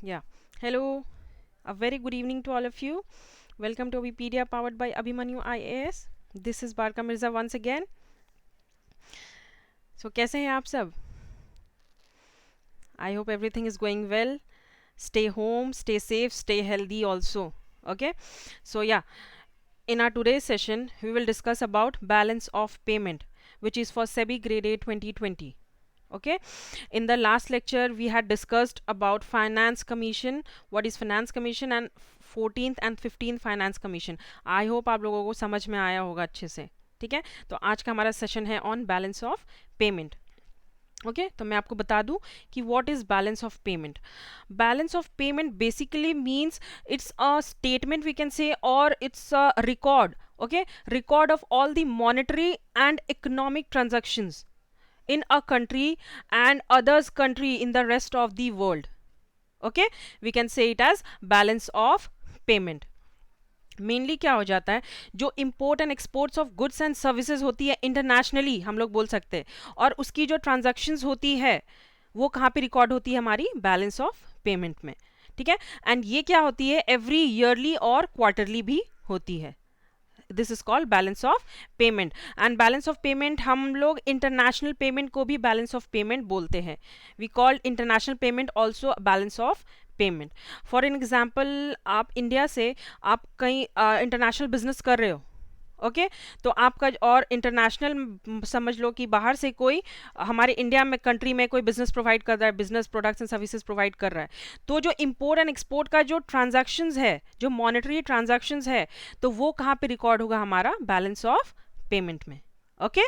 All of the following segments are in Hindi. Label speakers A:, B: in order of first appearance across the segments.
A: Yeah. Hello. A very good evening to all of you. Welcome to Wikipedia powered by Abhimanyu IAS. This is Barka Mirza once again. So कैसे हैं आप सब? I hope everything is going well. Stay home, stay safe, stay healthy also. Okay? So yeah, in our today's session, we will discuss about balance of payment, which is for SEBI Grade A 2020. Okay, in the last lecture we had discussed about finance commission, what is finance commission, and 14th and 15th finance commission. I hope आप लोगों को समझ में आया होगा अच्छे से. ठीक है, तो आज का हमारा सेशन है on balance of payment. Okay, तो मैं आपको बता दूं कि what is balance of payment. Balance of payment basically means it's a statement we can say, और it's a record. Okay, record of all the monetary and economic transactions in a country and others country in the rest of the world. Okay, we can say it as balance of payment. Mainly क्या हो जाता है, जो import and exports of goods and services होती है इंटरनेशनली, हम लोग बोल सकते हैं, और उसकी जो ट्रांजैक्शंस होती है वो कहाँ पे रिकॉर्ड होती है, हमारी बैलेंस ऑफ पेमेंट में. ठीक है, एंड ये क्या होती है, एवरी ईयरली और क्वार्टरली भी होती है. This is called balance of payment. And balance of payment हम लोग इंटरनेशनल पेमेंट को भी बैलेंस ऑफ पेमेंट बोलते हैं. We called international payment also balance of payment. For an example, आप इंडिया से आप कहीं इंटरनेशनल बिजनेस कर रहे हो. ओके तो आपका और इंटरनेशनल समझ लो कि बाहर से कोई हमारे इंडिया में कंट्री में कोई बिजनेस प्रोवाइड कर रहा है, business products and services provide कर रहा है. तो जो इंपोर्ट एंड एक्सपोर्ट का जो ट्रांजैक्शंस है, जो मॉनेटरी ट्रांजैक्शंस है, तो वो कहाँ पे रिकॉर्ड होगा, हमारा बैलेंस ऑफ पेमेंट में. ओके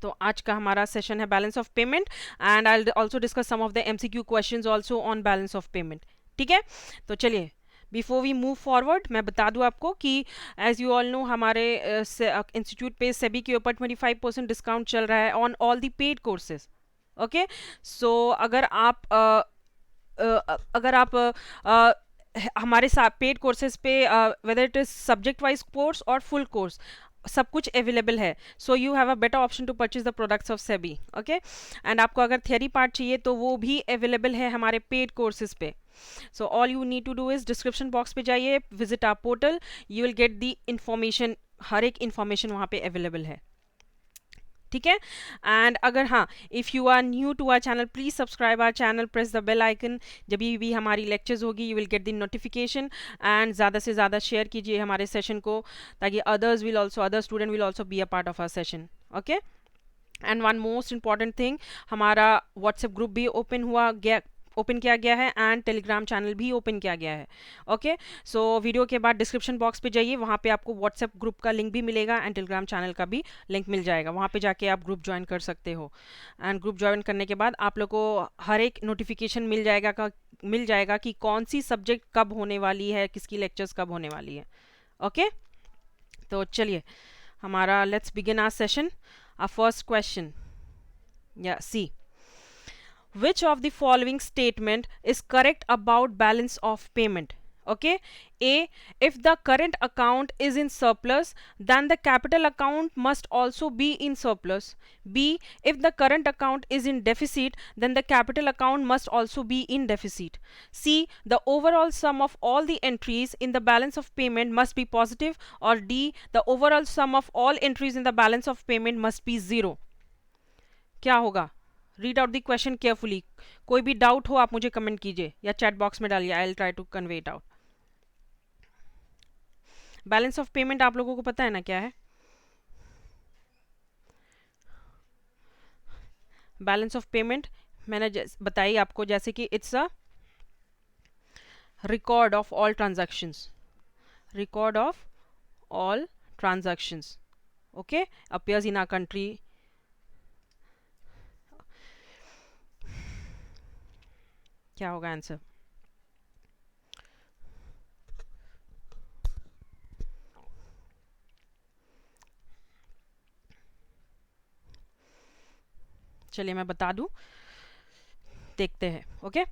A: तो आज का हमारा सेशन है balance of payment, and I will also discuss some of the MCQ questions also on balance of payment. ठीक है, तो चलिए बिफोर वी मूव फॉरवर्ड मैं बता दूं आपको कि एज यू ऑल नो हमारे इंस्टीट्यूट पे सेबी के ऊपर 25% डिस्काउंट चल रहा है on all the paid courses. Okay so अगर आप हमारे साथ पेड कोर्सेज पे whether it is subject wise course और फुल कोर्स, सब कुछ अवेलेबल है. So you have a better option to purchase the products of SEBI. Okay and आपको अगर थियरी पार्ट चाहिए तो वो भी अवेलेबल है हमारे पेड कोर्सेज पे. So all you need to do is description box पे जाइए, visit our portal, you will get the information, हर एक इंफॉर्मेशन वहाँ पे अवेलेबल है. ठीक है, एंड अगर हाँ, if you are new to our channel please subscribe our channel, press the bell icon. जब भी हमारी लेक्चर्स होगी you will get the notification, and ज़्यादा से ज़्यादा शेयर कीजिए हमारे सेशन को, ताकि other student will also be a part of our session. Okay and one most important thing, हमारा व्हाट्सएप ग्रुप भी ओपन किया गया है, एंड टेलीग्राम चैनल भी ओपन किया गया है. ओके सो वीडियो के बाद डिस्क्रिप्शन बॉक्स पे जाइए, वहाँ पे आपको व्हाट्सएप ग्रुप का लिंक भी मिलेगा एंड टेलीग्राम चैनल का भी लिंक मिल जाएगा. वहाँ पे जाके आप ग्रुप ज्वाइन कर सकते हो, एंड ग्रुप ज्वाइन करने के बाद आप लोग को हर एक नोटिफिकेशन मिल जाएगा कि कौन सी सब्जेक्ट कब होने वाली है, किसकी लेक्चर्स कब होने वाली है. ओके तो चलिए हमारा let's begin our session. Our first question, या C, which of the following statement is correct about balance of payment? Okay, A, if the current account is in surplus, then the capital account must also be in surplus. B, if the current account is in deficit, then the capital account must also be in deficit. C, the overall sum of all the entries in the balance of payment must be positive. Or D, the overall sum of all entries in the balance of payment must be zero. क्या होगा, read out the question carefully. कोई भी डाउट हो आप मुझे कमेंट कीजिए या चैट बॉक्स में डालिए, I will try to convey it out. Balance of payment आप लोगों को पता है ना क्या है? बैलेंस ऑफ पेमेंट मैंने बताई आपको, जैसे कि it's a record of all transactions, record of all transactions. Okay appears in our country. क्या होगा आंसर? चलिए मैं बता दूं, देखते हैं. ओके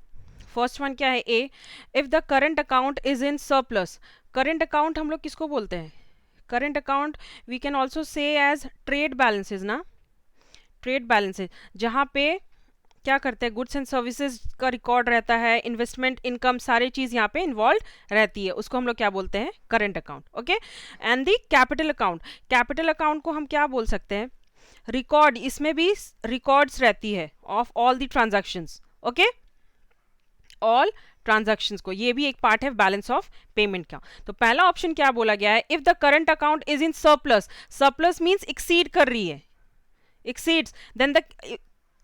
A: फर्स्ट वन क्या है, A, if the current account is in surplus. Current account हम लोग किसको बोलते हैं? Current account we can also say as trade balances ना, ट्रेड बैलेंसेज, जहाँ पे क्या करते हैं, गुड्स एंड सर्विसेज का रिकॉर्ड रहता है, इन्वेस्टमेंट, इनकम, सारी चीज़ यहाँ पे इन्वॉल्व रहती है, उसको हम लोग क्या बोलते हैं, current account. Okay, and the capital account, capital account को हम क्या बोल सकते हैं, रिकॉर्ड, इसमें भी रिकॉर्ड्स रहती है of all the transactions. Okay, all transactions को, ये भी एक पार्ट है बैलेंस ऑफ पेमेंट का. तो पहला ऑप्शन क्या बोला गया है, if the current account is in surplus, surplus means exceed कर रही है, exceeds, then the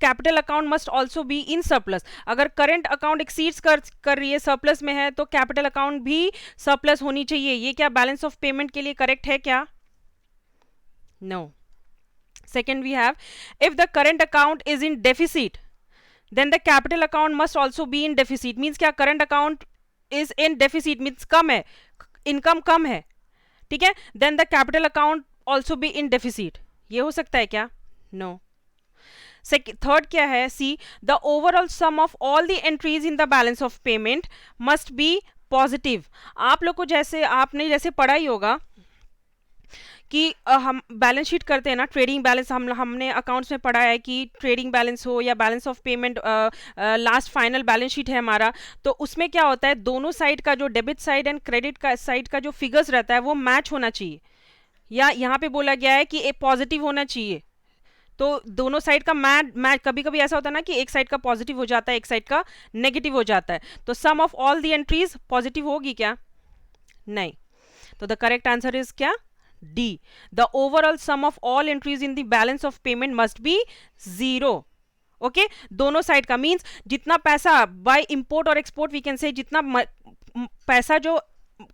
A: capital account must also be in surplus. अगर करंट अकाउंट एक्सीड्स कर रही है, सरप्लस में है, तो कैपिटल अकाउंट भी सरप्लस होनी चाहिए. ये क्या बैलेंस ऑफ पेमेंट के लिए करेक्ट है क्या? No. Second we have, if the current account is in deficit, then the capital account must also be in deficit. means क्या, current account is in deficit means कम है, इनकम कम है, ठीक है, then the capital account also be in deficit. ये हो सकता है क्या? no. थर्ड क्या है, सी, the overall sum of all the entries in the balance of payment must be positive. आप लोग को जैसे, आपने जैसे पढ़ा ही होगा कि हम बैलेंस शीट करते हैं ना, ट्रेडिंग बैलेंस, हमने अकाउंट्स में पढ़ा है कि ट्रेडिंग बैलेंस हो या balance of payment, last final balance sheet है हमारा, तो उसमें क्या होता है, दोनों साइड का जो डेबिट साइड एंड क्रेडिट का साइड का जो फिगर्स रहता है वो मैच होना चाहिए, या यहाँ पे बोला गया है कि एक पॉजिटिव होना चाहिए. तो दोनों साइड का मैच, कभी कभी ऐसा होता है ना कि एक साइड का पॉजिटिव हो जाता है, एक साइड का नेगेटिव हो जाता है, तो sum of all the entries positive होगी क्या? नहीं. तो द करेक्ट आंसर इज क्या? D. The overall sum of all entries in the balance of payment must be 0. Okay, दोनों साइड का मीन्स जितना पैसा by import और export we can say, जितना पैसा जो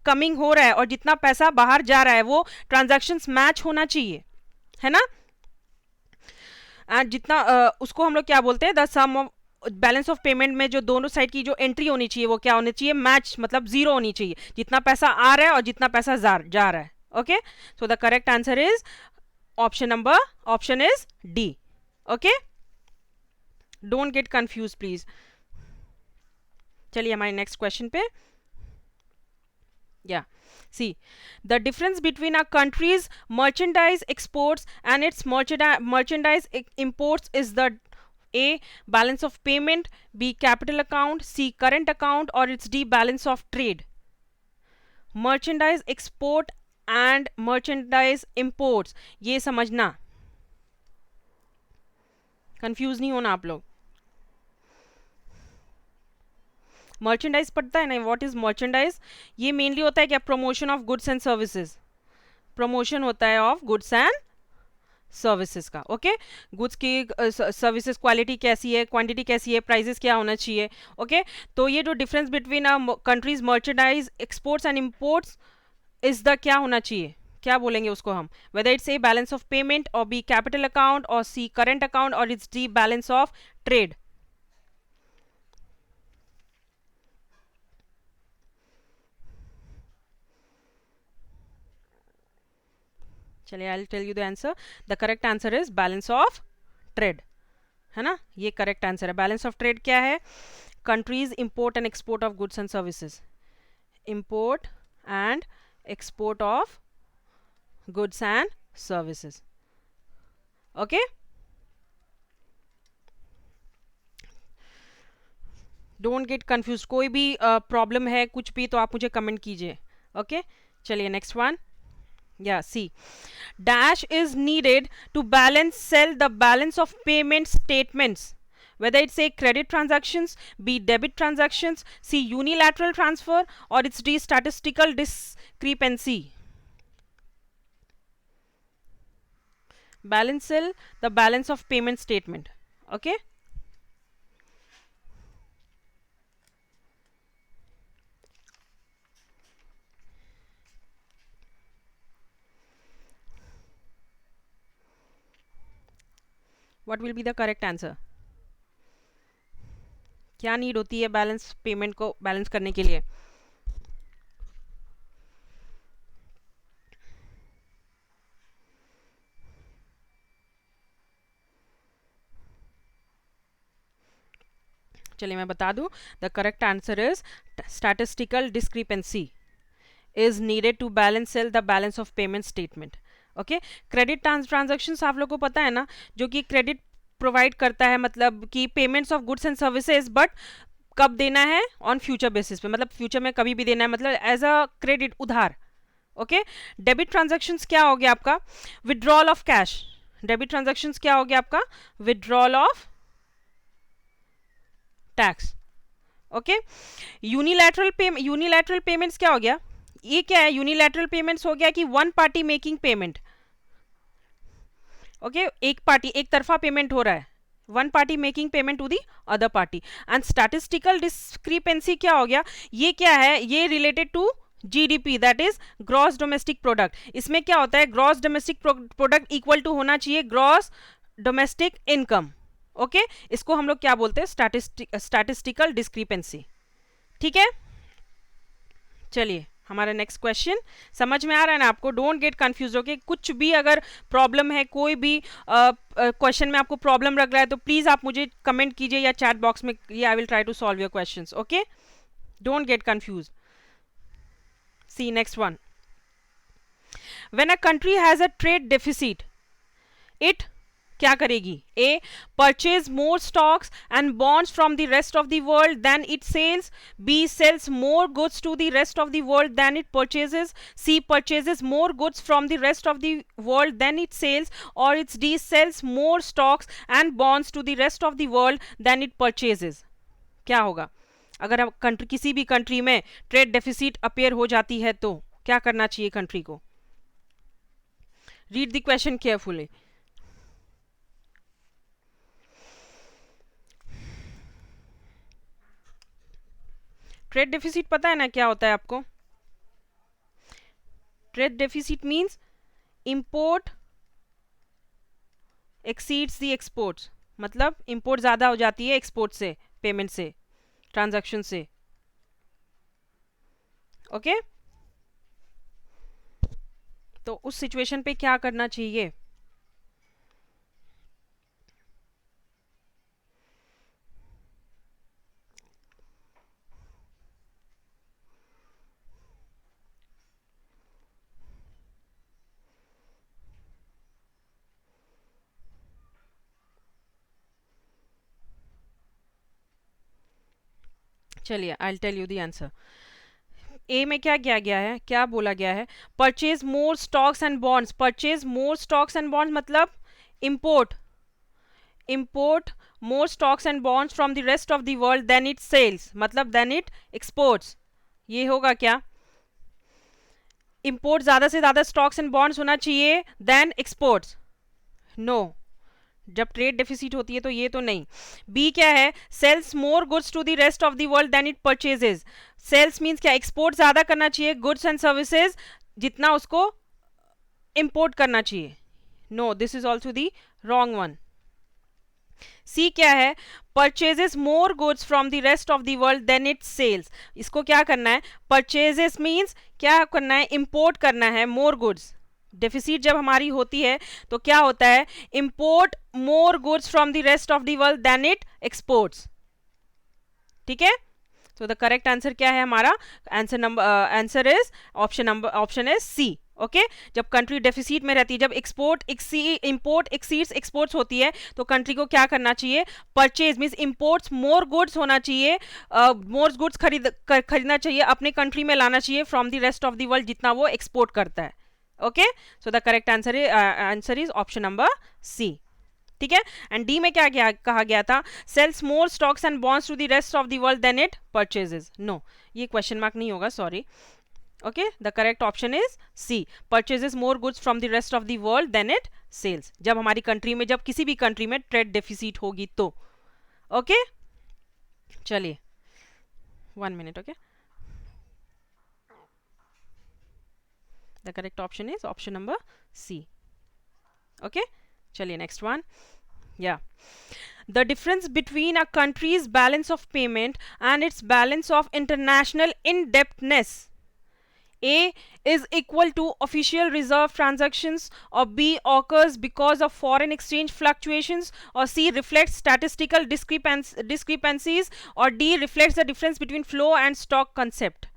A: कमिंग हो रहा है और जितना पैसा बाहर जा रहा है वो ट्रांजैक्शंस मैच होना चाहिए, है ना. एंड जितना उसको हम लोग क्या बोलते हैं, the sum of balance of payment में जो दोनों साइड की जो एंट्री होनी चाहिए वो क्या होनी चाहिए, मैच, मतलब 0 होनी चाहिए, जितना पैसा आ रहा है और जितना पैसा जा रहा है. Okay, so the correct answer is option is D. Okay, don't get confused please. चलिए हमारे next question पे. Yeah, see, the difference between a country's merchandise exports and its merchandise imports is the A, balance of payment, B, capital account, C, current account, or it's D, balance of trade. Merchandise export and merchandise imports, ये समझना, कंफ्यूज नहीं होना आप लोग. मर्चेंडाइज पढ़ता है ना, व्हाट इज मर्चेंडाइज, ये मेनली होता है क्या, promotion of goods and services, promotion होता है ऑफ गुड्स एंड सर्विसेज का. ओके, गुड्स की सर्विसेज क्वालिटी कैसी है, क्वांटिटी कैसी है, प्राइसेस क्या होना चाहिए. ओके, तो ये जो difference between countries merchandise exports and imports is the क्या होना चाहिए, क्या बोलेंगे उसको हम, whether it's A balance of payment और बी कैपिटल अकाउंट और सी करंट अकाउंट और it's D balance of trade. चलिए I will tell you the answer. The correct answer is balance of trade, है ना, ये करेक्ट आंसर है. बैलेंस ऑफ ट्रेड क्या है, countries import and export of goods and services, import and export of goods and services. Okay, don't get confused. कोई भी प्रॉब्लम है कुछ भी तो आप मुझे कमेंट कीजिए. ओके, चलिए next one. Yeah, see, dash is needed to sell the balance of payment statements, whether it's a credit transactions, B, debit transactions, C, unilateral transfer, or it's D, statistical discrepancy. Sell the balance of payment statement. Okay, what will be the correct answer? क्या नीड होती है बैलेंस पेमेंट को बैलेंस करने के लिए? चलिए मैं बता दूं, the correct answer is statistical discrepancy is needed to balance sell the balance of payment statement. Okay, credit transactions आप लोग को पता है ना, जो कि क्रेडिट प्रोवाइड करता है, मतलब कि payments of goods and services, but कब देना है, ऑन फ्यूचर बेसिस पे, मतलब फ्यूचर में कभी भी देना है, मतलब एज अ क्रेडिट, उधार। ओके, डेबिट ट्रांजैक्शंस क्या हो गया आपका, withdrawal of cash. Debit transactions क्या हो गया आपका, withdrawal of tax. Okay, unilateral payments क्या हो गया, ये क्या है, यूनिलैटरल पेमेंट्स हो गया कि one party making payment. Okay, एक पार्टी, एक तरफा पेमेंट हो रहा है, one party making payment to the other party. And statistical discrepancy क्या हो गया, ये क्या है, ये related to GDP, that is gross domestic product. इसमें क्या होता है, gross domestic product equal to होना चाहिए ग्रॉस डोमेस्टिक इनकम। ओके, इसको हम लोग क्या बोलते हैं, स्टैटिस्टिकल डिस्क्रिपेंसी। ठीक है, चलिए हमारा नेक्स्ट क्वेश्चन, समझ में आ रहा है ना आपको, डोंट गेट कंफ्यूज। ओके, कुछ भी अगर प्रॉब्लम है, कोई भी क्वेश्चन में आपको प्रॉब्लम लग रहा है, तो प्लीज आप मुझे कमेंट कीजिए या चैट बॉक्स में, I will try to solve your questions. Okay, don't get confuse. See next one, when a country has a trade deficit, it क्या करेगी, A purchase more stocks and bonds from the rest of the world then it sells, B sells more goods to the rest of the world then it purchases, C purchases more goods from the rest of the world then it sells, और it's D sells more stocks and bonds to the rest of the world then it purchases. क्या होगा, अगर कंट्री, किसी भी कंट्री में ट्रेड डेफिसिट अपेयर हो जाती है तो क्या करना चाहिए कंट्री को। Read the question carefully. Trade deficit पता है ना क्या होता है आपको, trade deficit means import exceeds the exports, मतलब इंपोर्ट ज्यादा हो जाती है एक्सपोर्ट से, पेमेंट से, ट्रांजैक्शन से। ओके, तो उस सिचुएशन पे क्या करना चाहिए, चलिए I will tell you the answer. A में क्या किया गया है, क्या बोला गया है, purchase more stocks and bonds. Purchase more stocks and bonds मतलब import, import more stocks and bonds from the rest of the world than it sells, मतलब than it exports। ये होगा क्या, इंपोर्ट ज्यादा से ज्यादा स्टॉक्स एंड बॉन्ड्स होना चाहिए देन एक्सपोर्ट्स, नो, जब ट्रेड डेफिसिट होती है तो ये तो नहीं। बी क्या है, sells more goods to the rest of the world then it purchases. Sells means क्या, एक्सपोर्ट ज्यादा करना चाहिए गुड्स एंड सर्विसेज जितना उसको इंपोर्ट करना चाहिए, no, this is also the wrong one. C क्या है, purchases more goods from the rest of the world then it sells. इसको क्या करना है, परचेजेस मींस क्या करना है, इंपोर्ट करना है मोर गुड्स। डेफिसिट जब हमारी होती है तो क्या होता है, import more goods from the rest of the world then it exports. ठीक है, तो द करेक्ट आंसर क्या है हमारा, answer is option is C. Okay, जब कंट्री डेफिसिट में रहती है, जब इंपोर्ट एक्सीड्स एक्सपोर्ट्स होती है, तो कंट्री को क्या करना चाहिए, purchase means imports more goods होना चाहिए, मोर गुड्स खरीदना चाहिए, अपने कंट्री में लाना चाहिए from the rest of the world जितना वो एक्सपोर्ट करता है। Okay, so the correct answer is option number C. ठीक है, एंड डी में क्या कहा गया था, sells more stocks and bonds to the rest of the world then it purchases, no, ये क्वेश्चन मार्क नहीं होगा, sorry. Okay, the correct option is C, purchases more goods from the rest of the world then it sales, जब हमारी कंट्री में, जब किसी भी कंट्री में ट्रेड डेफिसिट होगी तो। ओके, चलिए 1 minute. Okay, the correct option is option number C. Okay, चलिए नेक्स्ट वन, या the difference between a country's balance of payment and its balance of international indebtedness, A is equal to official reserve transactions, or B occurs because of foreign exchange fluctuations, or C reflects statistical discrepancies, or D reflects the difference between flow and stock concept।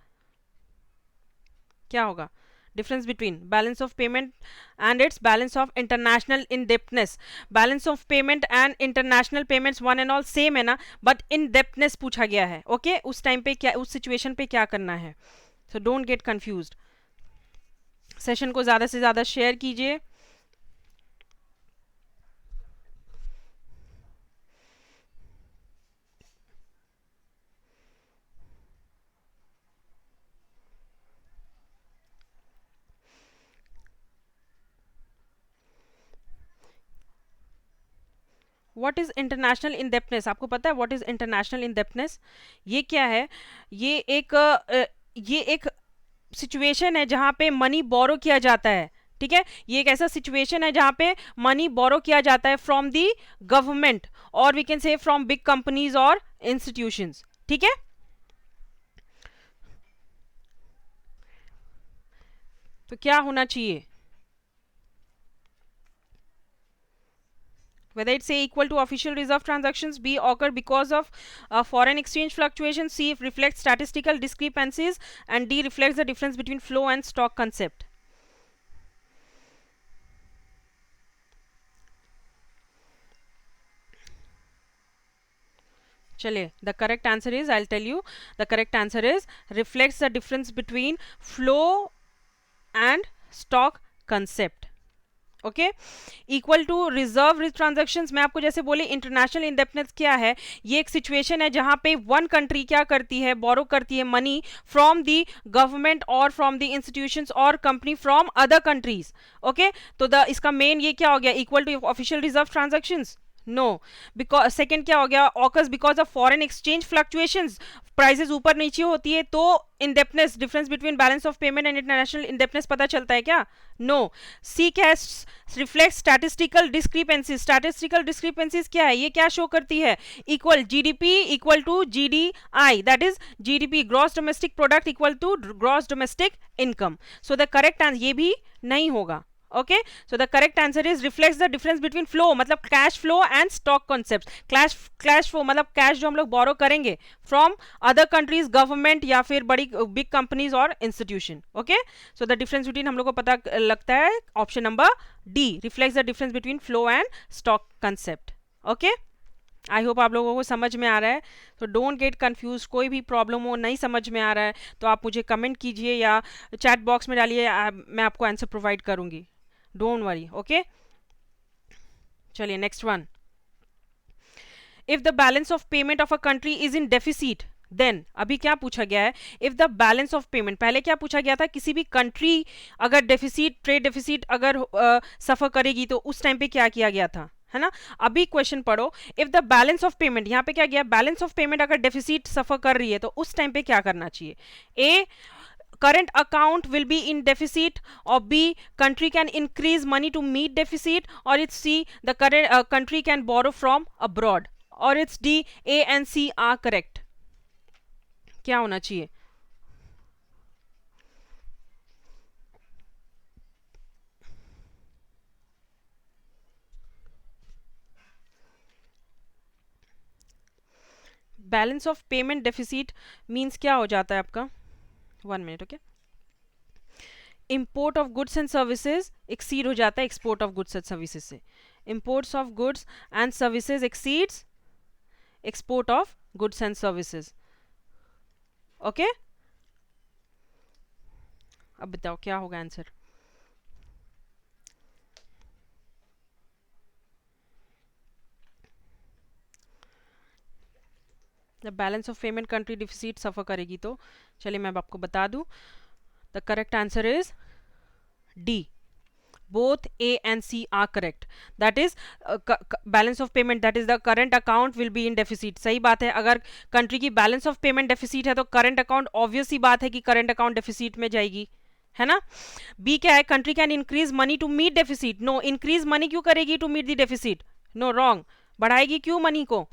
A: क्या होगा, difference between balance of payment and its balance of international indebtedness. balance of payment and international payments one and all same है ना, but indebtedness पूछा गया है. ओके उस टाइम पे क्या, उस सिचुएशन पे क्या करना है. So don't get confused. Session को ज़्यादा से ज़्यादा शेयर कीजिए. What is international indebtedness? आपको पता है व्हाट इज इंटरनेशनल इंडेप्टनेस? ये क्या है? ये एक सिचुएशन है जहां पे मनी बोरो किया जाता है. ठीक है, ये एक ऐसा सिचुएशन है जहां पे मनी बोरो किया जाता है फ्रॉम दी गवर्नमेंट, और we can say from big companies और इंस्टीट्यूशंस. ठीक है, तो क्या होना चाहिए? Whether it's A equal to official reserve transactions, B occur because of foreign exchange fluctuations, C reflects statistical discrepancies, and D reflects the difference between flow and stock concept. चलिए, the correct answer is, I'll tell you, the correct answer is reflects the difference between flow and stock concept. Okay, equal to reserve transactions. मैं आपको जैसे बोले इंटरनेशनल इंडेप्टनेस क्या है, ये एक सिचुएशन है जहां पे वन कंट्री क्या करती है, बोरो करती है मनी फ्रॉम दी गवर्नमेंट और फ्रॉम दी इंस्टीट्यूशंस और company from other countries. Okay, तो इसका मेन ये क्या हो गया, equal to official reserve transactions. No, because second क्या हो गया, occurs because of foreign exchange fluctuations. Prices ऊपर नीचे होती है तो indebtedness, difference between balance of payment and international indebtedness पता चलता है क्या? No. C cash reflect statistical discrepancies. Statistical discrepancies क्या है, ये क्या शो करती है? Equal GDP equal to GDI, that is GDP gross domestic product equal to gross domestic income. So the correct answer ये भी नहीं होगा. Okay, so the correct answer is reflects the difference between flow, मतलब cash flow and stock concept. Cash flow मतलब कैश जो हम लोग बोरो करेंगे फ्रॉम अदर कंट्रीज, गवर्नमेंट या फिर बड़ी बिग कंपनीज और institution. Okay, so the difference between हम लोग को पता लगता है option number D, reflects the difference between flow and stock concept. Okay, I hope आप लोगों को समझ में आ रहा है. तो डोंट गेट कंफ्यूज. कोई भी प्रॉब्लम हो, नहीं समझ में आ रहा है तो आप मुझे कमेंट कीजिए या चैट बॉक्स में डालिए, मैं आपको आंसर प्रोवाइड करूंगी. Don't worry. ओके, चलिए next one. If the balance of payment of a country is in deficit, then अभी क्या पूछा गया है, if the balance of payment. पहले क्या पूछा गया था, किसी भी कंट्री अगर डेफिसिट, ट्रेड डेफिसिट अगर सफर करेगी तो उस टाइम पे क्या किया गया था, है ना. अभी क्वेश्चन पढ़ो, if the balance of payment, यहाँ पे क्या गया, बैलेंस ऑफ पेमेंट अगर डेफिसिट सफर कर रही है तो उस टाइम पे क्या करना चाहिए? ए, current account will be in deficit, or B, country can increase money to meet deficit, or it's C, the current country can borrow from abroad, or it's D, A and C are correct. क्या होना चाहिए? Balance of payment deficit means क्या हो जाता है आपका, 1 minute. Okay, import of goods and services exceed हो जाता है export of goods and services से. Imports of goods and services exceeds export of goods and services. Okay, अब बताओ क्या होगा answer. The balance of payment country deficit suffer करेगी तो चलिए मैं अब आपको बता दूं. The correct answer is D, both A and C are correct. That is balance of payment, that is the current account will be in deficit. सही बात है, अगर कंट्री की बैलेंस ऑफ पेमेंट डेफिसिट है तो करंट अकाउंट ऑब्वियस ही बात है कि करंट अकाउंट डेफिसिट में जाएगी, है ना. बी क्या है, country can increase money to meet deficit. No, increase money क्यों करेगी to meet the deficit? No, wrong. बढ़ाएगी क्यों मनी को?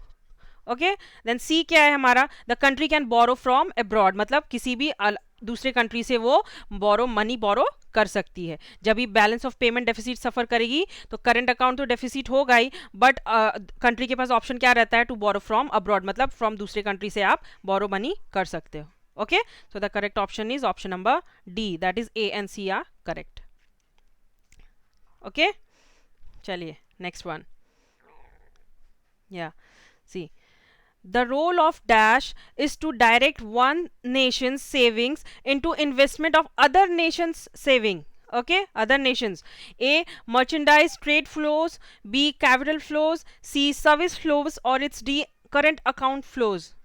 A: ओके, देन सी क्या है हमारा, the country can borrow from abroad, मतलब किसी भी दूसरे कंट्री से वो मनी बोरो कर सकती है. जब भी बैलेंस ऑफ पेमेंट डेफिसिट सफर करेगी तो करंट अकाउंट तो डेफिसिट होगा ही, बट कंट्री के पास ऑप्शन क्या रहता है, टू बोरो फ्रॉम अब्रॉड, मतलब फ्रॉम दूसरे कंट्री से आप बोरो मनी कर सकते हो. Okay, so the correct option is option number D, that is A and C are correct. Okay, chaliye next one. Yeah, see, the role of dash is to direct one nation's savings into investment of other nations saving. Okay, other nations. A, merchandise trade flows. B, capital flows. C, service flows. Or it's D, current account flows.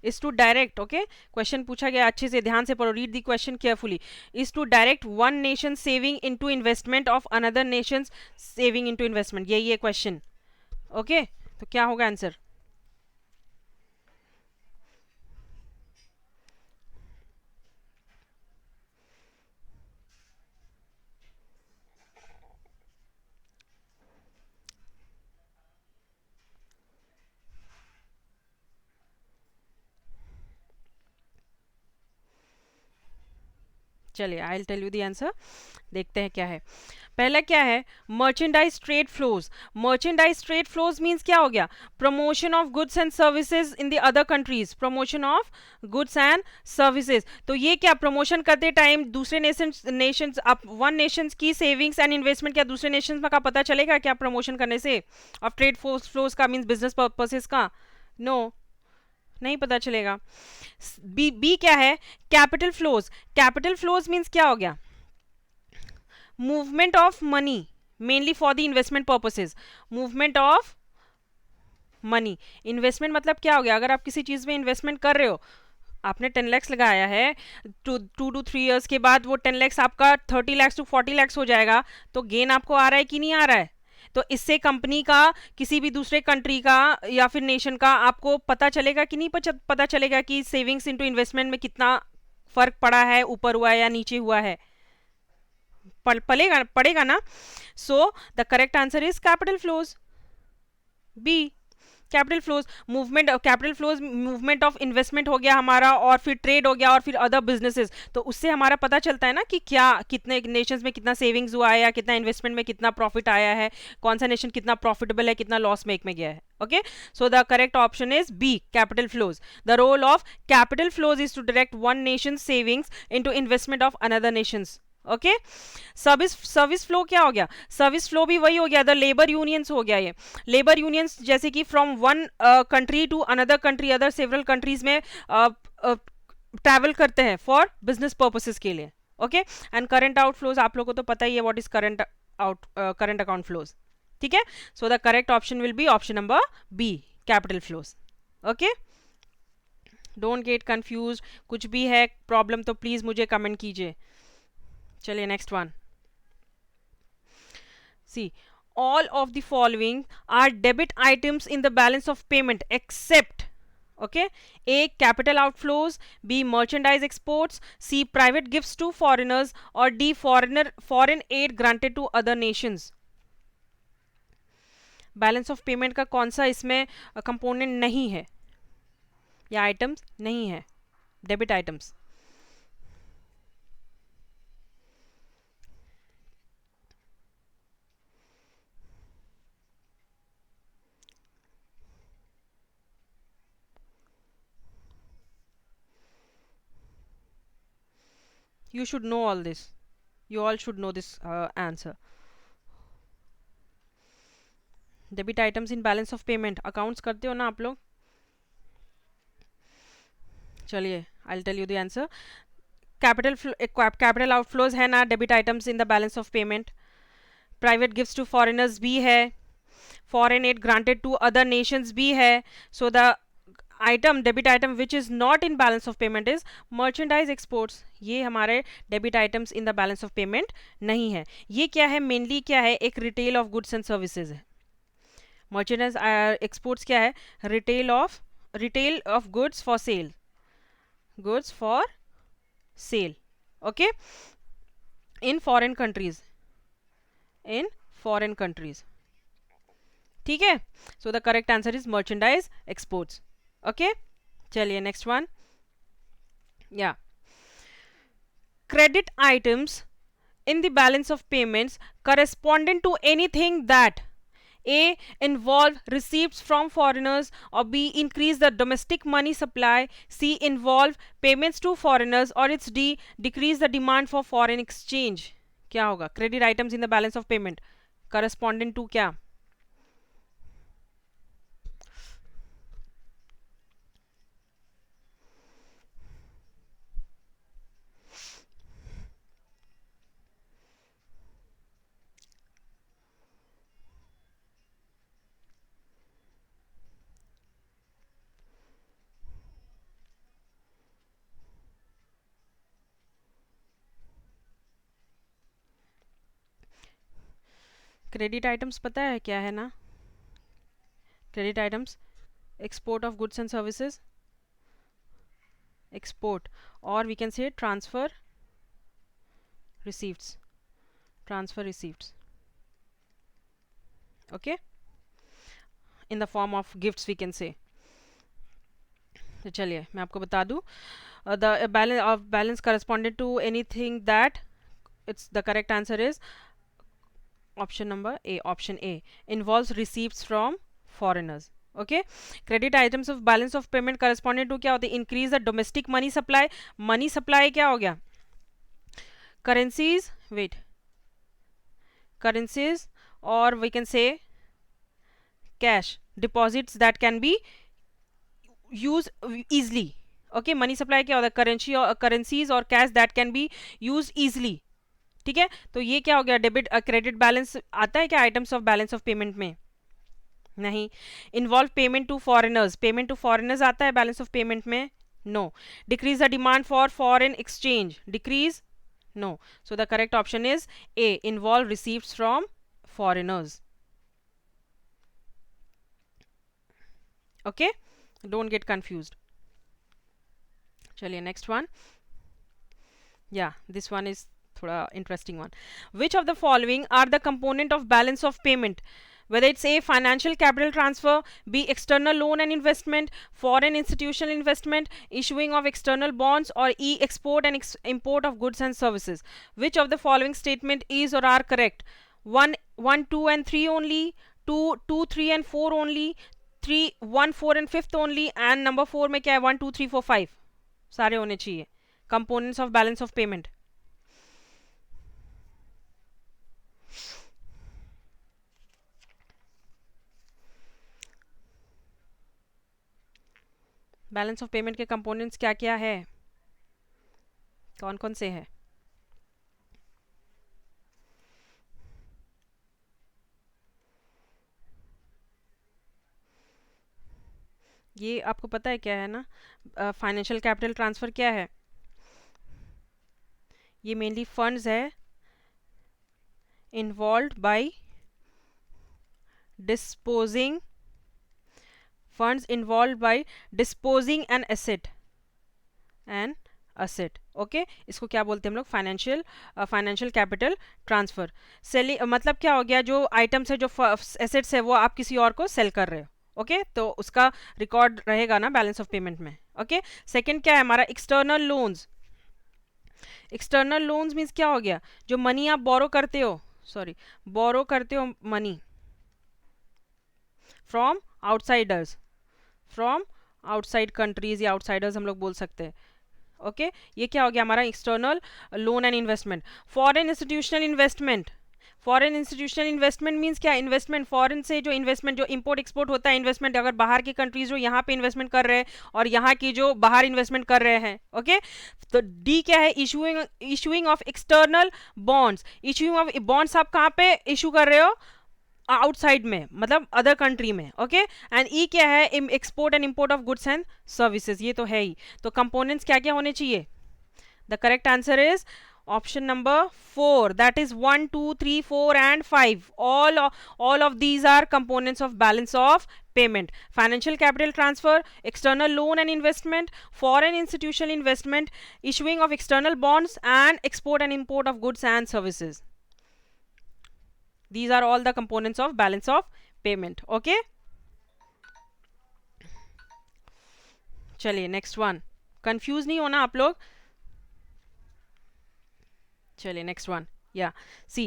A: Is to direct, okay, question पूछा गया, अच्छे से ध्यान से पढ़ो, read the question carefully. Is to direct one nation saving into investment of another nation saving into investment, यही है क्वेश्चन. ओके, तो क्या होगा आंसर? चलिए, I will tell you the answer. देखते हैं क्या है. पहला क्या है? Merchandise trade flows. Merchandise trade flows means क्या हो गया? Promotion of goods and services in the other countries. Promotion of goods and services. तो ये क्या, प्रमोशन करते टाइम दूसरे नेशंस आप वन नेशंस की सेविंग्स एंड इन्वेस्टमेंट क्या दूसरे नेशंस में का पता चलेगा क्या प्रमोशन करने से? ऑफ ट्रेड फ्लोज का मीन्स बिजनेस पर्पसेस का? नो, नहीं पता चलेगा. बी क्या है? Capital flows. Capital flows means क्या हो गया? Movement of money mainly for the investment purposes. Movement of money. Investment मतलब क्या हो गया? अगर आप किसी चीज में इन्वेस्टमेंट कर रहे हो, आपने 10 लैक्स लगाया है, 2 to 3 years के बाद वो 10 लैक्स आपका 30 लैक्स to 40 लैक्स हो जाएगा, तो गेन आपको आ रहा है कि नहीं आ रहा है? तो इससे कंपनी का, किसी भी दूसरे कंट्री का या फिर नेशन का आपको पता चलेगा कि नहीं पता चलेगा कि सेविंग्स इनटू इन्वेस्टमेंट में कितना फर्क पड़ा है, ऊपर हुआ है या नीचे हुआ है? पड़ेगा ना. So the correct answer is capital flows, B. Capital flows, movement, capital flows movement of investment हो गया हमारा, और फिर ट्रेड हो गया, और फिर अदर बिजनेसेस. तो उससे हमारा पता चलता है ना कि क्या, कितने नेशंस में कितना सेविंग्स हुआ है, या कितना इन्वेस्टमेंट में कितना प्रॉफिट आया है, कौन सा नेशन कितना प्रॉफिटेबल है, कितना लॉस मेक में गया है. Okay, so the correct option is B, capital flows. The role of capital flows is to direct one nation savings into investment of another nations. Okay, service flow क्या हो गया? सर्विस फ्लो भी वही हो गया, द लेबर यूनियंस हो गया. ये लेबर यूनियंस जैसे कि from one country to another country, other several countries में ट्रैवल करते हैं फॉर बिजनेस पर्पसेस के लिए. ओके, एंड करंट आउटफ्लोज आप लोगों को तो पता ही है what is current account flows. ठीक है, so the correct option will be option number B, capital flows. Okay, don't get confuse. कुछ भी है प्रॉब्लम तो प्लीज मुझे कमेंट कीजिए. चलिए next one. See, all of the following are debit items in the balance of payment except, okay, A, capital outflows. B, merchandise exports. C, private gifts to foreigners. Or D, foreign aid granted to other nations. Balance of payment का कौन सा इसमें कंपोनेंट नहीं है या आइटम्स नहीं है? Debit items. You should know all this. You all should know this answer. Debit items in balance of payment accounts करते हो ना आप लोग? चलिए, I will tell you the answer. Capital outflows है ना debit items in the balance of payment. Private gifts to foreigners भी है. Foreign aid granted to other nations भी है. So the item, debit item which is not in balance of payment is merchandise exports. ये हमारे debit items in the balance of payment नहीं है. ये क्या है? मेनली क्या है? एक retail of goods and services है. मर्चेंडाइज एक्सपोर्ट्स क्या है? Retail of goods for sale. Goods for sale. Okay, in foreign countries. In foreign countries. ठीक है, so the correct answer is merchandise exports. Okay, चलिए नेक्स्ट वन. या, credit items in the balance of payments corresponding to anything that A. Involve receipts from foreigners, or B. Increase the domestic money supply, C. Involve payments to foreigners, or it's D. Decrease the demand for foreign exchange. क्या होगा? Credit items in the balance of payment corresponding to क्या? क्रेडिट आइटम्स पता है क्या है ना? Credit items export of goods and services, export, or we can say transfer receipts, transfer receipts, okay, in the form of gifts we can say. तो चलिए मैं आपको बता दूँ, the balance corresponded to anything that, it's the correct answer is option number A. Option A involves receipts from foreigners. Okay, credit items of balance of payment corresponding to क्या होते हैं? Increase the domestic money supply. Money supply क्या हो गया? Currencies, wait, currencies, or we can say cash deposits that can be used easily. Okay, money supply क्या होता है? Currency or currencies or cash that can be used easily. ठीक है, तो ये क्या हो गया? डेबिट क्रेडिट बैलेंस आता है क्या items of balance of payment में? नहीं. Involve payment to foreigners, payment to foreigners आता है बैलेंस ऑफ पेमेंट में? No. Decrease the demand for foreign exchange, decrease? No. So the correct option is A, involve receives from foreigners. Okay, don't get confused. चलिए नेक्स्ट वन. या दिस वन इज थोड़ा interesting one. Which of the following are the component of balance of payment? Whether it's A, financial capital transfer, B, external loan and investment, foreign institutional investment, issuing of external bonds, or E, export and import of goods and services. Which of the following statement is or are correct? 1, 1, 2 and 3 only, 2, 2, 3 and 4 only, 3, 1, 4 and 5th only, and number 4 में क्या है? 1, 2, 3, 4, 5 सारे होने चाहिए. Components of balance of payment. Balance of payment के कंपोनेंट्स क्या क्या है? कौन कौन से हैं? ये आपको पता है क्या है ना? फाइनेंशियल कैपिटल ट्रांसफ़र क्या है? ये मेनली फंड्स है involved by disposing, funds involved by disposing an asset, an asset. Okay, इसको क्या बोलते हैं हम लोग? Financial capital transfer. सेलिंग मतलब क्या हो गया? जो आइटम्स है, जो एसेट्स है, वो आप किसी और को सेल कर रहे हो. ओके, तो उसका रिकॉर्ड रहेगा ना बैलेंस ऑफ पेमेंट में. ओके, सेकंड क्या है हमारा? External loans. External loans means क्या हो गया? जो मनी आप बोरो करते हो, सॉरी, बोरो करते हो money from outsiders, from outside countries या आउटसाइडर्स हम लोग बोल सकते हैं. ओके, ये क्या हो गया हमारा? External loan and investment. Foreign institutional investment. Foreign institutional investment means क्या? इन्वेस्टमेंट फॉरेन से जो इन्वेस्टमेंट, जो इंपोर्ट एक्सपोर्ट होता है इन्वेस्टमेंट, अगर बाहर की कंट्रीज जो यहाँ पे इन्वेस्टमेंट कर रहे हैं और यहाँ की जो बाहर इन्वेस्टमेंट कर रहे हैं. ओके, तो डी क्या है? Issuing of external bonds. Issuing of bonds आप कहाँ पे इशू कर रहे हो? आउटसाइड में, मतलब अदर कंट्री में. ओके, एंड ई क्या है? Export and import of goods and services. ये तो है ही. तो कंपोनेंट्स क्या क्या होने चाहिए? The correct answer is option number 4, that is 1, 2, 3, 4 and 5. All of these are components of balance of payment. Financial capital transfer, external loan and investment, foreign institutional investment, issuing of external bonds, and export and import of goods and services. These are all the components of balance of payment. Okay, चलिए नेक्स्ट वन. कंफ्यूज नहीं होना आप लोग. चलिए नेक्स्ट वन. या सी,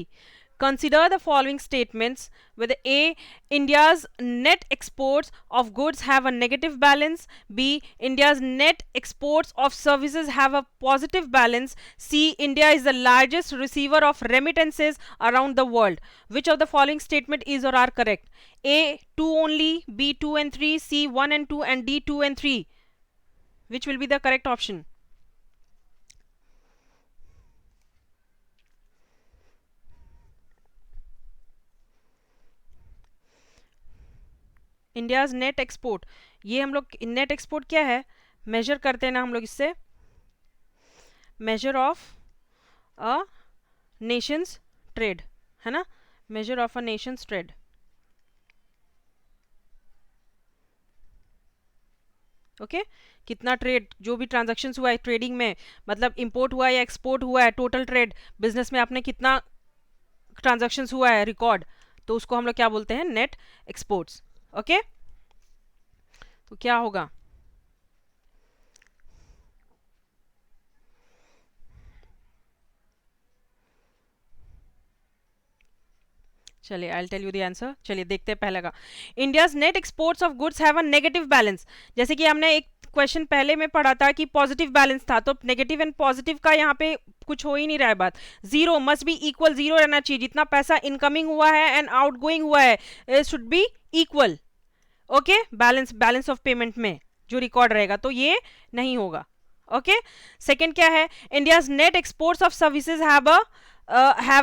A: Consider the following statements whether A. India's net exports of goods have a negative balance, B. India's net exports of services have a positive balance, C. India is the largest receiver of remittances around the world. Which of the following statement is or are correct? A. 2 only, B. 2 and 3, C. 1 and 2, and D. 2 and 3. Which will be the correct option? India's net export, ये हम लोग नेट एक्सपोर्ट क्या है, मेजर करते हैं ना हम लोग इससे, measure of a Nations trade, है ना, measure of a Nations trade. Okay कितना ट्रेड, जो भी ट्रांजैक्शंस हुआ है ट्रेडिंग में, मतलब इंपोर्ट हुआ है या एक्सपोर्ट हुआ है, टोटल ट्रेड बिजनेस में आपने कितना ट्रांजैक्शंस हुआ है रिकॉर्ड, तो उसको हम लोग क्या बोलते हैं, नेट एक्सपोर्ट्स. ओके तो क्या होगा, चलिए I tell you the answer. चलिए देखते हैं पहले का. India's net exports of goods have a negative balance. जैसे कि हमने एक क्वेश्चन पहले में पढ़ा था कि पॉजिटिव बैलेंस था, तो नेगेटिव एंड पॉजिटिव का यहाँ पे कुछ हो ही नहीं रहा है बात. Zero must be equal, zero रहना चाहिए. जितना पैसा इनकमिंग हुआ है एंड आउटगोइंग हुआ है should be equal. Okay balance of payment में जो रिकॉर्ड रहेगा, तो ये नहीं होगा. ओके सेकेंड क्या है, India's net exports of services have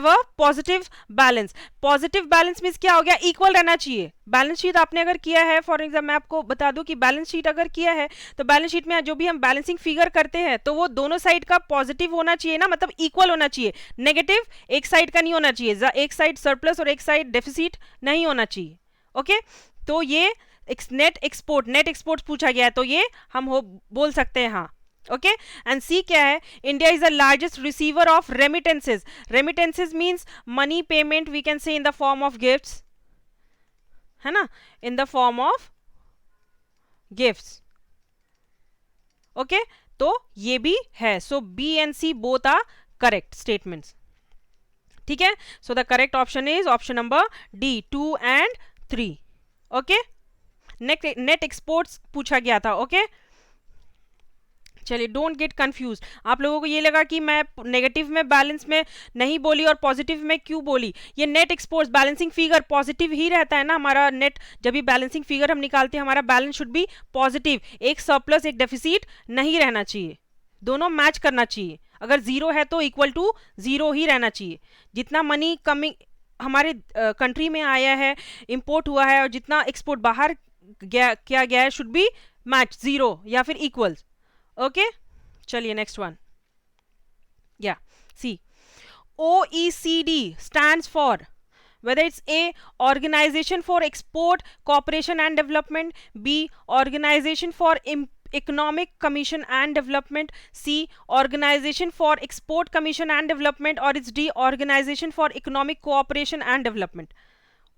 A: a positive balance. Positive balance means क्या हो गया, इक्वल रहना चाहिए. बैलेंस शीट आपने अगर किया है, फॉर एग्जाम्पल मैं आपको बता दूं कि बैलेंस शीट अगर किया है तो बैलेंस शीट में जो भी हम बैलेंसिंग फिगर करते हैं तो वो दोनों साइड का पॉजिटिव होना चाहिए ना, मतलब इक्वल होना चाहिए. नेगेटिव एक साइड का नहीं होना चाहिए, एक साइड सरप्लस और एक साइड डेफिसिट नहीं होना चाहिए. ओके तो ये नेट एक्सपोर्ट पूछा गया है, तो ये हम बोल सकते हैं हाँ. ओके एंड सी क्या है, India is the largest receiver of remittances. Remittances means money payment, we can say in the form of gifts, है ना, in the form of gifts. Okay तो ये भी है. So B and C both are correct statements. ठीक है, so the correct option is option number D, 2 and 3. Okay net exports पूछा गया था. ओके चलिए डोंट गेट कंफ्यूज. आप लोगों को ये लगा कि मैं नेगेटिव में बैलेंस में नहीं बोली और पॉजिटिव में क्यों बोली. ये net exports balancing figure positive ही रहता है ना हमारा नेट. जब भी बैलेंसिंग फिगर हम निकालते हैं हमारा बैलेंस शुड बी पॉजिटिव. एक सरप्लस एक डेफिसिट नहीं रहना चाहिए, दोनों मैच करना चाहिए. अगर जीरो है तो इक्वल टू जीरो ही रहना चाहिए. जितना मनी कमिंग हमारे कंट्री में आया है, इंपोर्ट हुआ है, और जितना एक्सपोर्ट बाहर किया गया है शुड बी मैच, जीरो या फिर इक्वल. ओके चलिए नेक्स्ट वन. या सी OECD stands for, whether it's A, Organization for Export Cooperation and Development, B, Organization for Economic Commission and Development, C, Organization for Export Commission and Development, or it's D, Organization for Economic Cooperation and Development.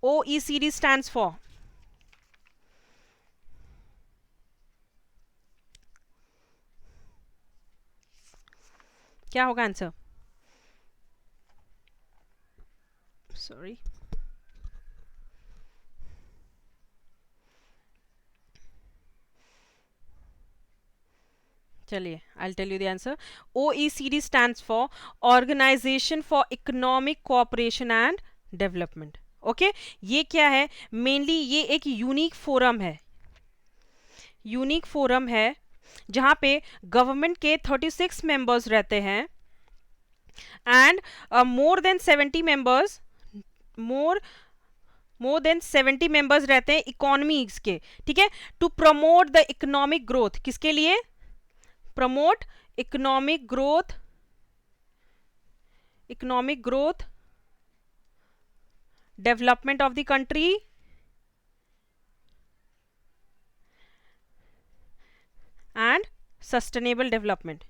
A: OECD stands for, क्या होगा आंसर, सॉरी चलिए I tell you the answer. OECD stands for organisation for economic cooperation and development. Okay ये क्या है, मेनली ये एक यूनिक फोरम है. यूनिक फोरम है जहाँ पे गवर्नमेंट के 36 मेंबर्स रहते हैं एंड मोर देन 70 मेंबर्स रहते हैं इकोनॉमीज के. ठीक है, to promote the economic growth. किसके लिए, promote economic growth development of the country and sustainable development.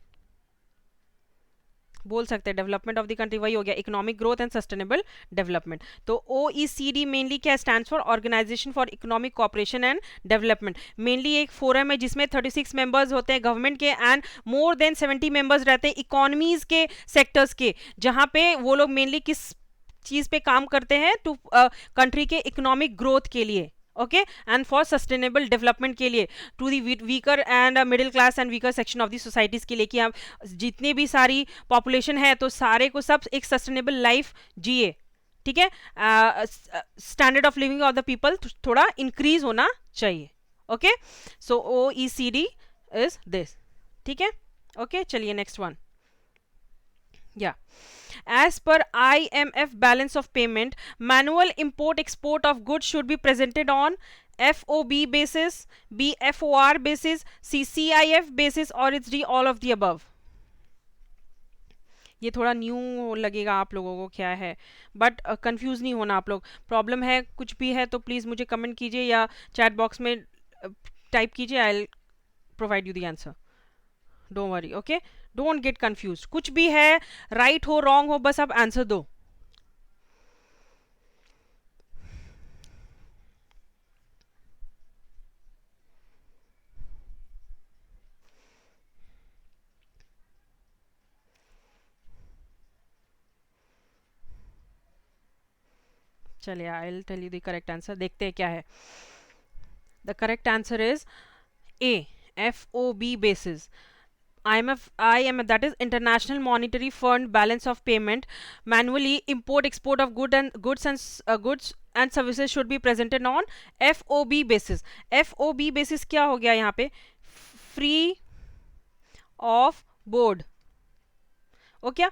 A: बोल सकते हैं डेवलपमेंट ऑफ द कंट्री, वही हो गया economic growth and sustainable development. तो OECD मेनली क्या stands for, organisation for economic cooperation and development. Mainly एक फोरम है जिसमें 36 मेंबर्स होते हैं गवर्नमेंट के एंड मोर देन 70 मेंबर्स रहते हैं इकोनॉमीज के सेक्टर्स के, जहां पे वो लोग मेनली किस चीज पे काम करते हैं टू कंट्री के इकोनॉमिक ग्रोथ के लिए, okay, and for sustainable development के लिए, to the weaker and middle class and weaker section of the societies के लिए, कि हम जितनी भी सारी पॉपुलेशन है तो सारे को सब एक सस्टेनेबल लाइफ जिए, ठीक है, standard of living of the people थोड़ा इंक्रीज होना चाहिए, okay, so OECD is this, ठीक है, ओके, चलिए नेक्स्ट वन, या as per IMF balance of payment, manual import export of goods should be presented on FOB basis, B FOR basis, C CIF basis, or it's D all of the above. ये थोड़ा न्यू लगेगा आप लोगों को क्या है, बट कंफ्यूज नहीं होना आप लोग, प्रॉब्लम है कुछ भी है तो प्लीज़ मुझे कमेंट कीजिए या चैट बॉक्स में टाइप कीजिए, I will provide you the answer, don't worry, okay, don't get confuse, कुछ भी है राइट हो रॉन्ग हो बस आप आंसर दो। चलिए I will tell you the correct answer, देखते हैं क्या है। The correct answer is A, FOB basis. IMF, that is International Monetary Fund balance of payment, manually import export of goods and services should be presented on FOB basis. FOB basis क्या हो गया यहाँ पे, free of board, okay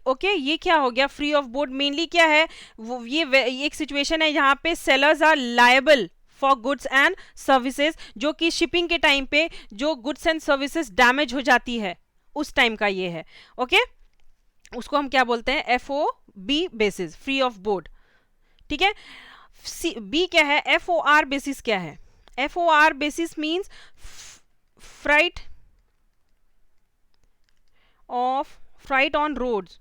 A: okay, ये क्या हो गया फ्री ऑफ बोर्ड, मेनली क्या है वो, ये एक सिचुएशन है यहाँ पे sellers are liable for goods and services, जो कि शिपिंग के टाइम पे जो गुड्स एंड सर्विसेज डैमेज हो जाती है उस टाइम का ये है, ओके, उसको हम क्या बोलते हैं, FOB basis, free of board, ठीक है। बी क्या है, FOR बेसिस क्या है, FOR basis means freight on roads,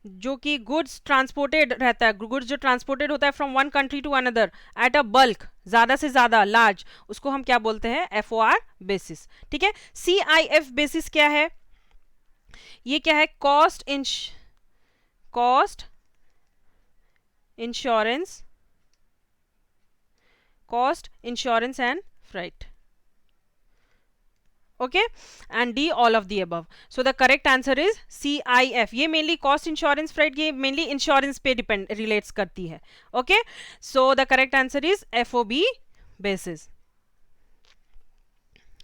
A: जो कि गुड्स ट्रांसपोर्टेड रहता है, गुड्स जो ट्रांसपोर्टेड होता है from one country to another at a bulk, ज्यादा से ज्यादा लार्ज, उसको हम क्या बोलते हैं, FOR बेसिस, ठीक है। CIF बेसिस क्या है, ये क्या है, cost insurance and freight, okay, and D all of the above. So the correct answer is CIF. ये mainly cost insurance freight, ये mainly insurance पे depend relates करती है, okay, so the correct answer is FOB basis.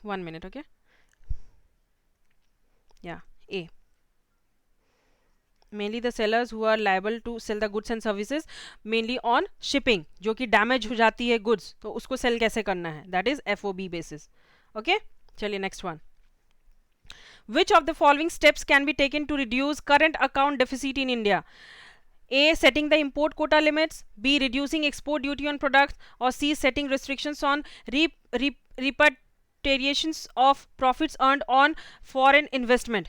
A: 1 minute, okay, yeah, A, mainly the sellers who are liable to sell the goods and services mainly on shipping, जो कि damage हो जाती है goods, तो उसको sell कैसे करना है, that is FOB basis, okay, चलिए next one. Which of the following steps can be taken to reduce current account deficit in India? A, setting the import quota limits, B, reducing export duty on products, or C, setting restrictions on repatriations of profits earned on foreign investment.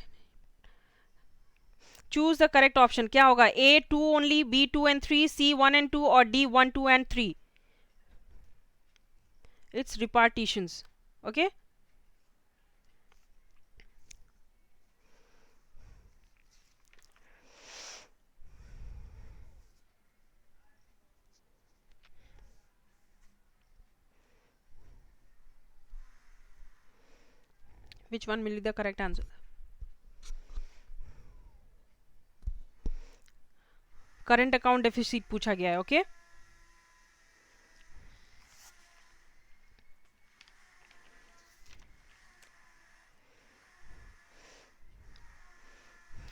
A: Choose the correct option. क्या होगा, A 2 only, B 2 and 3, C 1 and 2, or D 1 2 and 3? It's repartitions, okay. Which one will be the correct answer? Current account deficit पूछा गया है, ओके,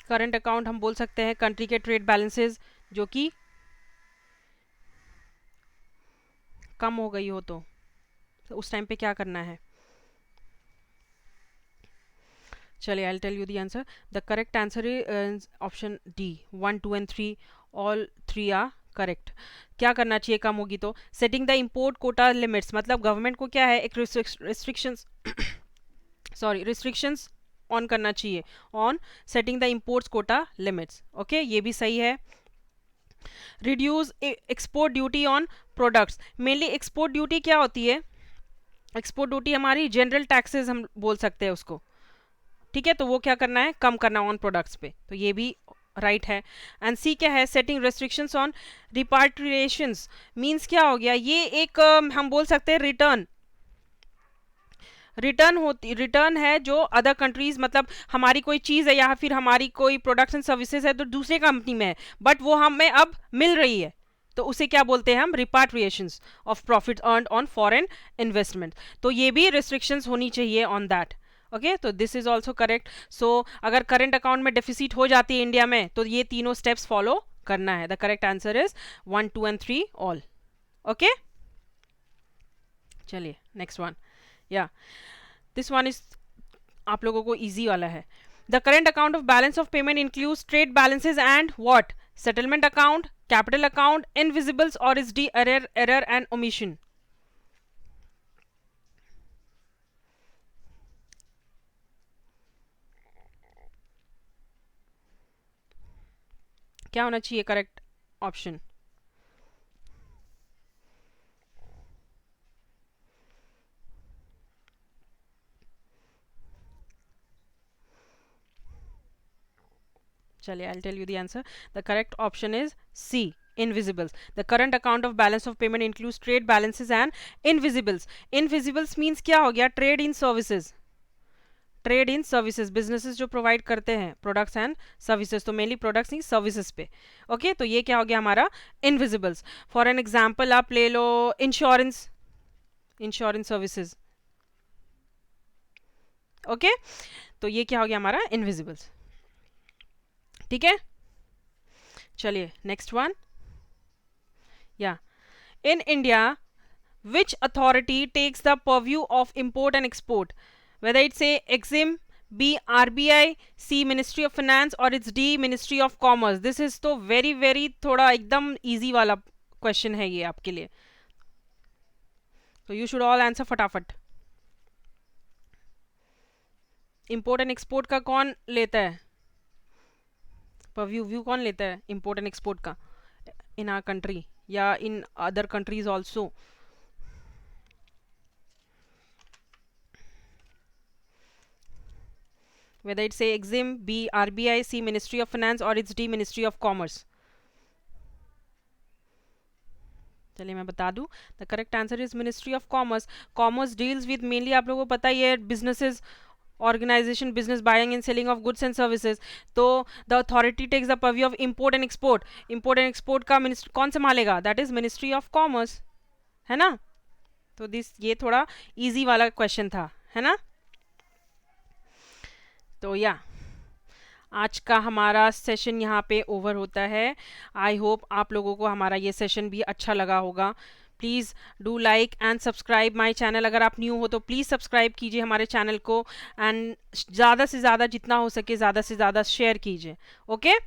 A: करंट अकाउंट हम बोल सकते हैं कंट्री के ट्रेड बैलेंसेस जो कि कम हो गई हो तो उस टाइम पे क्या करना है। चलिए I will tell you the answer, the correct answer is option D, 1 2 and 3, all 3 are correct. क्या करना चाहिए कम होगी तो, setting the import quota limits, मतलब गवर्नमेंट को क्या है एक रिस्ट्रिक्शंस ऑन करना चाहिए on setting the imports quota limits, okay, ये भी सही है। Reduce export duty on products, mainly export duty क्या होती है, एक्सपोर्ट ड्यूटी हमारी जनरल टैक्सेस हम बोल सकते हैं उसको, ठीक है, तो वो क्या करना है, कम करना ऑन प्रोडक्ट्स पे, तो ये भी राइट है। एंड सी क्या है, सेटिंग रेस्ट्रिक्शंस ऑन रिपाट्रिएशंस, मींस क्या हो गया, ये एक हम बोल सकते हैं रिटर्न, रिटर्न है जो अदर कंट्रीज, मतलब हमारी कोई चीज़ है या फिर हमारी कोई प्रोडक्ट्स एंड सर्विसेज है तो दूसरे कंपनी में है, बट वो हमें अब मिल रही है, तो उसे क्या बोलते हैं हम, repatriations of profit earned on foreign investment. तो ये भी रिस्ट्रिक्शंस होनी चाहिए ऑन दैट। ओके, तो this is also correct. So अगर करंट अकाउंट में डेफिसिट हो जाती है इंडिया में, तो ये तीनों स्टेप्स फॉलो करना है। The correct answer is 1, 2 and 3 all. Okay, चलिए नेक्स्ट वन। या दिस वन इज आप लोगों को इजी वाला है। The current account of balance of payment includes trade balances and what, settlement account, capital account, invisibles और is D error and omission. क्या होना चाहिए करेक्ट ऑप्शन? चलिए, I'll tell you the answer. The correct option is C, invisibles. The current account of balance of payment includes trade balances and invisibles. Invisibles means क्या हो गया, trade in services, trade in services, businesses जो प्रोवाइड करते हैं प्रोडक्ट्स एंड सर्विसेज, तो मेनली प्रोडक्ट्स नहीं सर्विसेज पे। ओके, तो ये क्या हो गया हमारा, इनविजिबल्स। फॉर एन एग्जांपल आप ले लो इंश्योरेंस, इंश्योरेंस सर्विसेज। ओके, तो ये क्या हो गया हमारा, इनविजिबल्स। ठीक है, चलिए नेक्स्ट वन। या in India which authority takes the purview of import and export, whether it's a exim, B RBI, C Ministry of Finance or it's D Ministry of Commerce? This is तो very थोड़ा एकदम easy वाला क्वेश्चन है ये आपके लिए, तो यू शुड ऑल आंसर फटाफट। इम्पोर्ट एंड एक्सपोर्ट का कौन लेता है व्यू कौन लेता है इम्पोर्ट एंड एक्सपोर्ट का इन आवर कंट्री या in other countries also? Whether it's a Exim, B RBI, C Ministry of Finance or it's D Ministry of Commerce. चलिए मैं बता दूं, the correct answer is ministry of commerce. Commerce deals with mainly, आप लोगों को पता ही है, businesses, organisation, business buying and selling of goods and services. तो the authority takes the purview of import and export. Import and export का मिनिस्टर कौन संभालेगा, that is ministry of commerce, है ना। तो दिस ये थोड़ा इजी वाला क्वेश्चन था, है ना। तो या आज का हमारा सेशन यहाँ पे ओवर होता है। आई होप आप लोगों को हमारा ये सेशन भी अच्छा लगा होगा। Please do like and subscribe my channel. अगर आप न्यू हो तो प्लीज़ सब्सक्राइब कीजिए हमारे चैनल को एंड ज़्यादा से ज़्यादा जितना हो सके ज़्यादा से ज़्यादा शेयर कीजिए। ओके,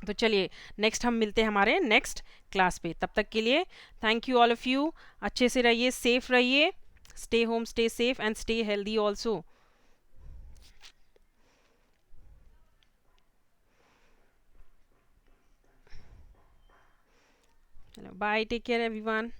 A: तो चलिए नेक्स्ट हम मिलते हैं हमारे नेक्स्ट क्लास पे। तब तक के लिए thank you all of you. अच्छे से रहिए, सेफ रहिए, stay home, stay safe and stay healthy also. चलो बाय, टेक केयर एवरीवन।